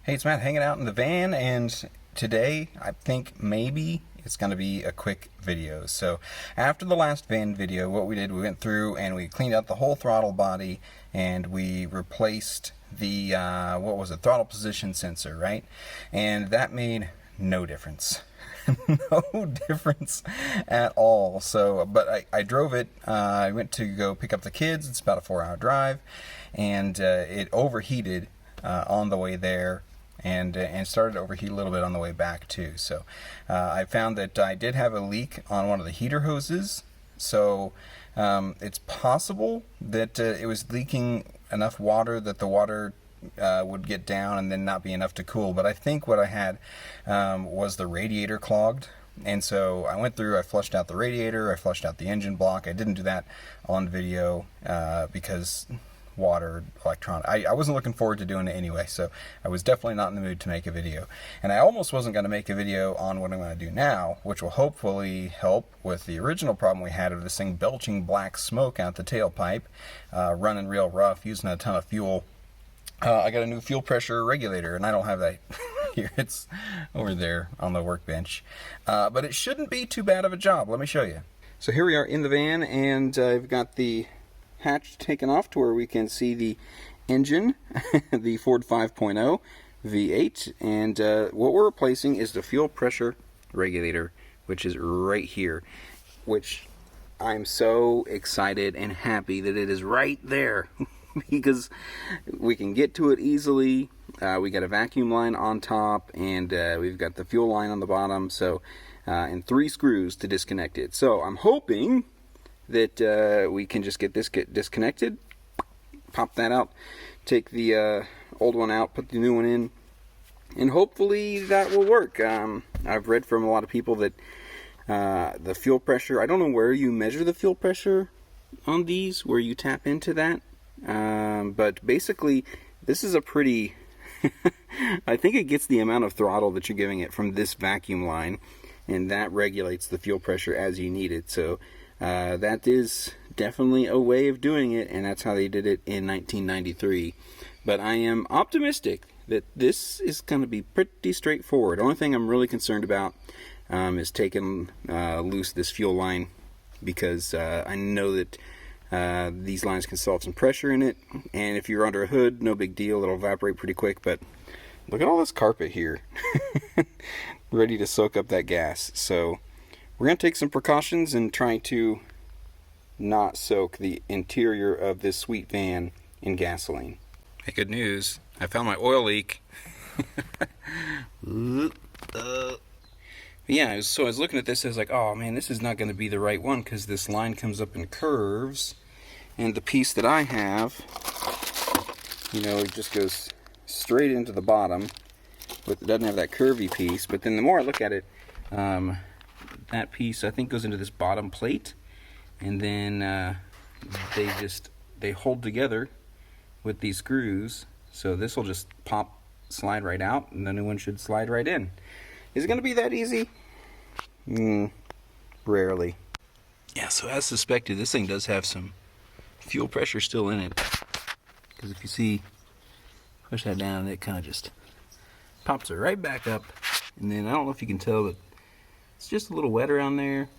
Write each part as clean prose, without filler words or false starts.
Hey, it's Matt hanging out in the van, and today I think maybe it's going to be a quick video. So after the last van video, what we did, we went through and we cleaned out the whole throttle body, and we replaced the, throttle position sensor, right? And that made no difference. No difference at all. So, but I drove it. I went to go pick up the kids. It's about a 4-hour drive, and it overheated on the way there, and started to overheat a little bit on the way back too. So I found that I did have a leak on one of the heater hoses. So it's possible that it was leaking enough water that the water would get down and then not be enough to cool. But I think what I had was the radiator clogged. And so I went through, I flushed out the radiator, I flushed out the engine block. I didn't do that on video because water, electronic. I wasn't looking forward to doing it anyway, so I was definitely not in the mood to make a video. And I almost wasn't going to make a video on what I'm going to do now, which will hopefully help with the original problem we had of this thing belching black smoke out the tailpipe, running real rough, using a ton of fuel. I got a new fuel pressure regulator, and I don't have that here. It's over there on the workbench. But it shouldn't be too bad of a job. Let me show you. So here we are in the van, and I've got the hatch taken off to where we can see the engine, the Ford 5.0 V8, and what we're replacing is the fuel pressure regulator, which is right here, which I'm so excited and happy that it is right there because we can get to it easily. We got a vacuum line on top, and we've got the fuel line on the bottom, so and 3 screws to disconnect it. So I'm hoping that we can just get this disconnected, pop that out, take the old one out, put the new one in, and hopefully that will work. I've read from a lot of people that the fuel pressure, I don't know where you measure the fuel pressure on these, where you tap into that, but basically this is a pretty I think it gets the amount of throttle that you're giving it from this vacuum line, and that regulates the fuel pressure as you need it. So that is definitely a way of doing it, and that's how they did it in 1993. But I am optimistic that this is going to be pretty straightforward. The only thing I'm really concerned about is taking loose this fuel line, because I know that these lines can still have some pressure in it, and if you're under a hood, no big deal, it'll evaporate pretty quick. But look at all this carpet here ready to soak up that gas. So we're going to take some precautions and try to not soak the interior of this sweet van in gasoline. Hey, good news. I found my oil leak. Yeah, so I was looking at this, I was like, oh man, this is not going to be the right one, because this line comes up in curves, and the piece that I have, it just goes straight into the bottom, but it doesn't have that curvy piece. But then the more I look at it, that piece I think goes into this bottom plate, and then they hold together with these screws, so this will just slide right out, and the new one should slide right in. Is it going to be that easy? Rarely. Yeah, so as suspected, this thing does have some fuel pressure still in it, because if you see, push that down, it kind of just pops it right back up. And then I don't know if you can tell, but it's just a little wet around there.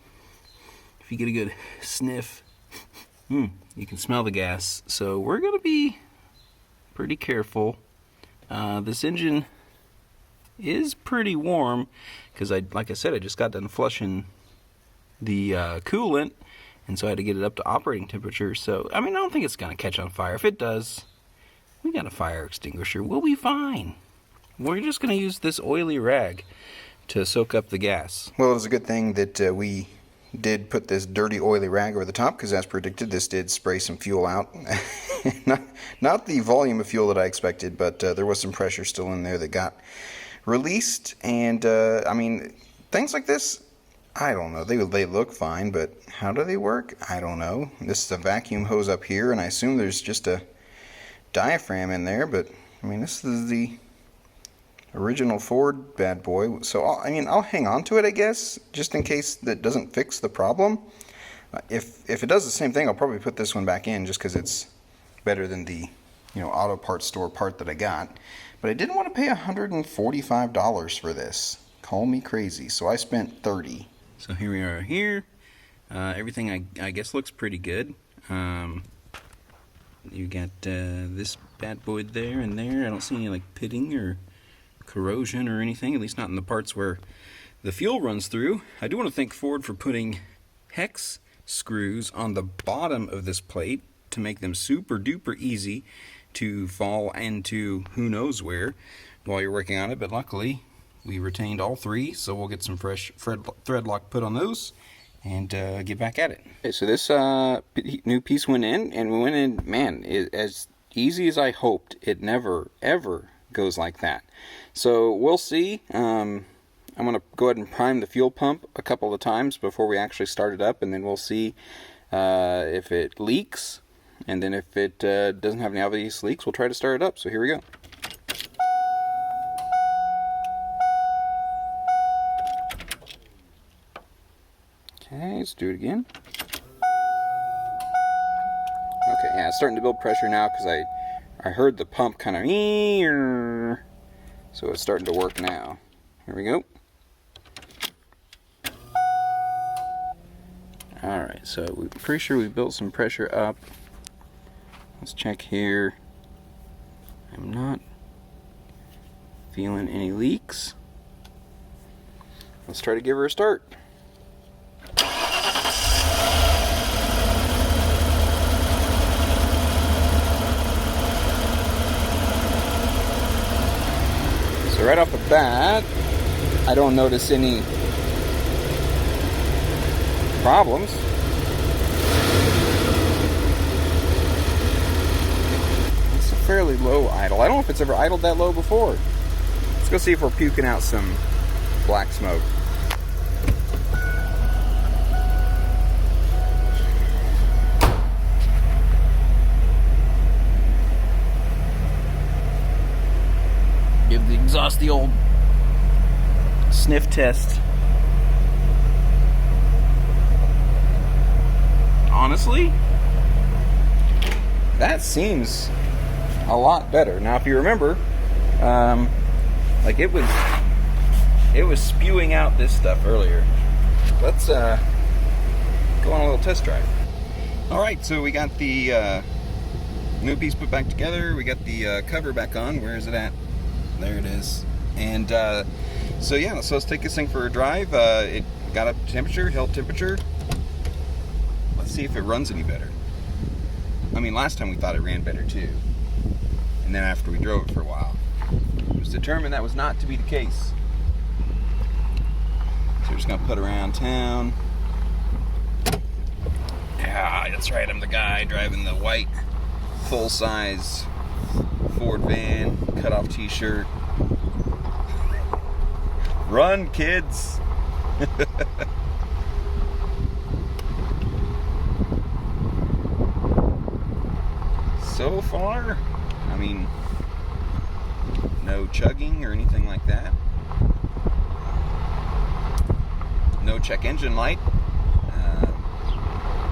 If you get a good sniff, you can smell the gas. So we're going to be pretty careful. This engine is pretty warm, because like I said, I just got done flushing the coolant, and so I had to get it up to operating temperature. So I mean, I don't think it's going to catch on fire. If it does, we got a fire extinguisher, we'll be fine. We're just going to use this oily rag to soak up the gas. Well, it was a good thing that we did put this dirty oily rag over the top, because as predicted, this did spray some fuel out. not the volume of fuel that I expected, but there was some pressure still in there that got released. And I mean, things like this, I don't know, they look fine, but how do they work? I don't know. This is a vacuum hose up here, and I assume there's just a diaphragm in there, but I mean, this is the original Ford bad boy, so I'll hang on to it, I guess, just in case that doesn't fix the problem. If it does the same thing, I'll probably put this one back in, just because it's better than the auto parts store part that I got. But I didn't want to pay $145 for this. Call me crazy. So I spent $30. So here we are here. Everything I guess looks pretty good. You got this bad boy there and there. I don't see any like pitting or corrosion or anything, at least not in the parts where the fuel runs through. I do want to thank Ford for putting hex screws on the bottom of this plate to make them super duper easy to fall into who knows where while you're working on it, but luckily we retained all three, so we'll get some fresh thread lock put on those and get back at it. Okay, so this new piece went in, and we went in, man, as easy as I hoped. It never ever goes like that. So we'll see. I'm going to go ahead and prime the fuel pump a couple of times before we actually start it up, and then we'll see if it leaks, and then if it doesn't have any obvious leaks, we'll try to start it up. So here we go. Okay, let's do it again. Okay, yeah, it's starting to build pressure now because I heard the pump kind of, so it's starting to work now. Here we go. Alright, so we're pretty sure we built some pressure up. Let's check here. I'm not feeling any leaks. Let's try to give her a start. So right off the bat, I don't notice any problems. It's a fairly low idle. I don't know if it's ever idled that low before. Let's go see if we're puking out some black smoke. Give the exhaust the old sniff test. Honestly, that seems a lot better. Now, if you remember, like it was spewing out this stuff earlier. Let's go on a little test drive. All right, so we got the new piece put back together. We got the cover back on. Where is it at? There it is. And so yeah, so let's take this thing for a drive. It got up to temperature, held temperature. Let's see if it runs any better. I mean, last time we thought it ran better too. And then after we drove it for a while, it was determined that was not to be the case. So we're just gonna put around town. Yeah, that's right, I'm the guy driving the white full-size Ford van, cut-off t-shirt. Run, kids! So far, I mean, no chugging or anything like that. No check engine light.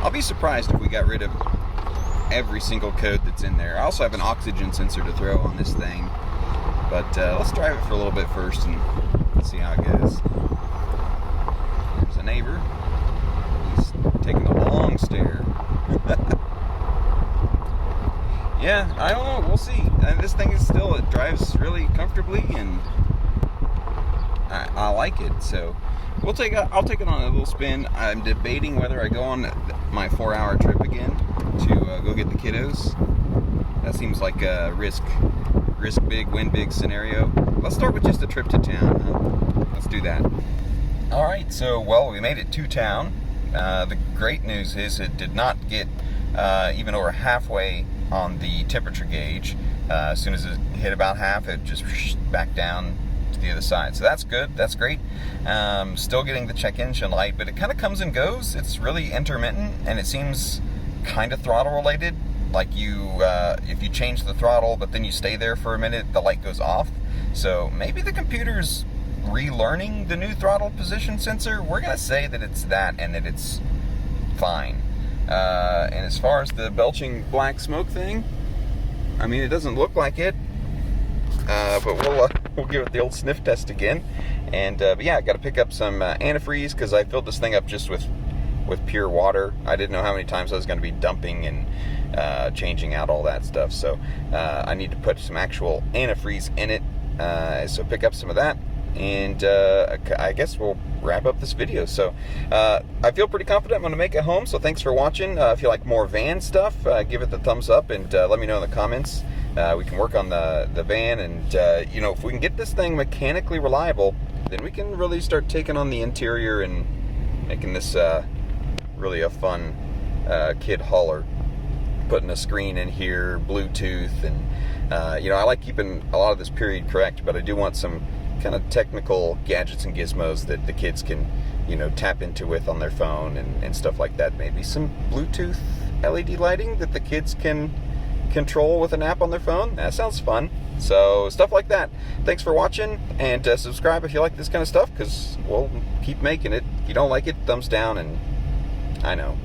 I'll be surprised if we got rid of every single code that's in there. I also have an oxygen sensor to throw on this thing, but let's drive it for a little bit first and see how it goes. There's a neighbor. He's taking a long stare. Yeah, I don't know. We'll see. This thing is still, it drives really comfortably, and I like it. So I'll take it on a little spin. I'm debating whether I go on my 4-hour trip again to go get the kiddos. That seems like a risk big, win big scenario. Let's start with just a trip to town. Huh? Let's do that. All right. So, well, we made it to town. The great news is it did not get even over halfway on the temperature gauge. As soon as it hit about half, it just back down to the other side. So that's good. That's great. Still getting the check engine light, but it kind of comes and goes. It's really intermittent, and it seems kind of throttle related. Like if you change the throttle, but then you stay there for a minute, the light goes off. So maybe the computer's relearning the new throttle position sensor. We're gonna say that it's that, and that it's fine. And as far as the belching black smoke thing, I mean, it doesn't look like it. but we'll give it the old sniff test again. And but yeah, I got to pick up some antifreeze because I filled this thing up just with pure water. I didn't know how many times I was going to be dumping and changing out all that stuff. So I need to put some actual antifreeze in it. So pick up some of that, and I guess we'll wrap up this video. So I feel pretty confident I'm going to make it home. So thanks for watching. If you like more van stuff, give it the thumbs up, and let me know in the comments. We can work on the van, and you know, if we can get this thing mechanically reliable, then we can really start taking on the interior and making this really a fun kid hauler. Putting a screen in here, Bluetooth, and you know, I like keeping a lot of this period correct, but I do want some kind of technical gadgets and gizmos that the kids can, you know, tap into with on their phone and stuff like that. Maybe some Bluetooth LED lighting that the kids can control with an app on their phone. That sounds fun. So stuff like that. Thanks for watching, and subscribe if you like this kind of stuff, because we'll keep making it. If you don't like it, thumbs down, and I know.